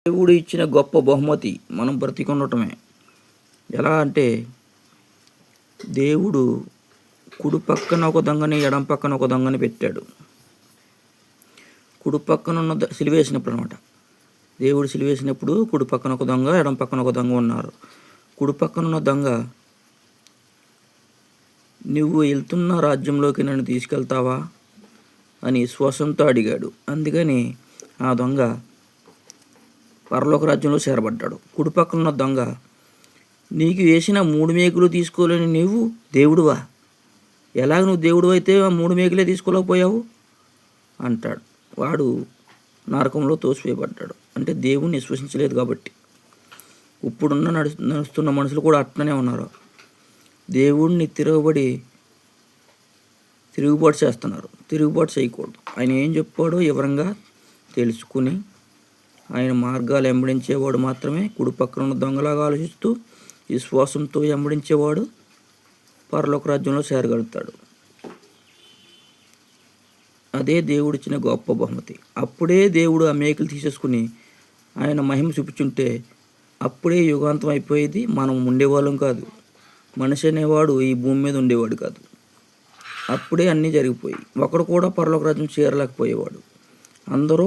దేవుడు ఇచ్చిన గొప్ప బహుమతి మనం బ్రతికుండటమే. ఎలా అంటే దేవుడు కుడి పక్కన ఒక దొంగని, ఎడం పక్కన ఒక దొంగని పెట్టాడు. కుడి పక్కన ఉన్న సిలువేసినప్పుడు అనమాట. దేవుడు సిలువేసినప్పుడు కుడి పక్కన ఒక దొంగ, ఎడం పక్కన ఒక దొంగ ఉన్నారు. కుడి పక్కన ఉన్న దొంగ, నువ్వు వెళ్తున్న రాజ్యంలోకి నన్ను తీసుకెళ్తావా అని విశ్వాసంతో అడిగాడు. అందుకని ఆ దొంగ పరలోక రాజ్యంలో చేరబడ్డాడు. కుడి పక్కన ఉన్న దొంగ, నీకు వేసిన 3 మేకులు తీసుకోలేని నీవు దేవుడువా? ఎలాగ నువ్వు దేవుడు అయితే ఆ 3 మేకులే తీసుకోలేకపోయావు అంటాడు. వాడు నరకంలో తోసివేయబడ్డాడు. అంటే దేవుణ్ణి విశ్వసించలేదు కాబట్టి. ఇప్పుడున్న నడుస్తున్న మనుషులు కూడా అట్లనే ఉన్నారు. దేవుణ్ణి తిరుగుబాటు చేస్తున్నారు. తిరుగుబాటు చేయకూడదు. ఆయన ఏం చెప్పాడో వివరంగా తెలుసుకుని ఆయన మార్గాలు వెంబడించేవాడు మాత్రమే, కుడి పక్కన ఉన్న దొంగలాగా ఆలోచిస్తూ విశ్వాసంతో వెంబడించేవాడు పరలోక రాజ్యంలో చేరగలుగుతాడు. అదే దేవుడిచ్చిన గొప్ప బహుమతి. అప్పుడే దేవుడు ఆ మేకులు తీసేసుకుని ఆయన మహిమ చూపించుంటే అప్పుడే యుగాంతం అయిపోయేది. మనం ఉండేవాళ్ళం కాదు. మనిషి అనేవాడు ఈ భూమి మీద ఉండేవాడు కాదు. అప్పుడే అన్నీ జరిగిపోయి ఒకడు కూడా పరలోక రాజ్యం చేరలేకపోయేవాడు. అందరూ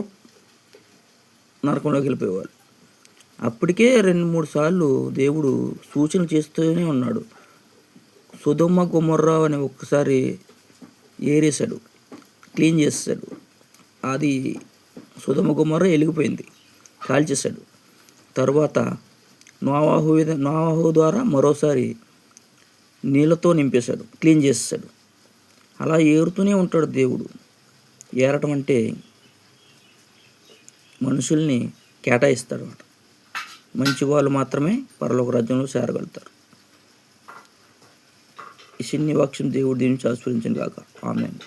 నరకంలోకి వెళ్ళిపోయేవాళ్ళు. అప్పటికే 2-3 సార్లు దేవుడు సూచనలు చేస్తూనే ఉన్నాడు. సొదొమ గొమొర్రా అని ఒక్కసారి ఏరేశాడు, క్లీన్ చేసాడు. అది సొదొమ గొమొర్రా వెలిగిపోయింది, కాల్చేశాడు. తర్వాత నోవాహు ద్వారా మరోసారి నీళ్ళతో నింపేశాడు, క్లీన్ చేసేసాడు. అలా ఏరుతూనే ఉంటాడు దేవుడు. ఏరటం అంటే మనుషుల్ని కేటాయిస్తాడు అన్నమాట. మంచి వాళ్ళు మాత్రమే పరలోక రాజ్యంలో చేరగలుగుతారు. ఈ చిన్ని వాక్యం దేవుడు దీన్ని ఆశీర్వదించును గాక. ఆమేన్.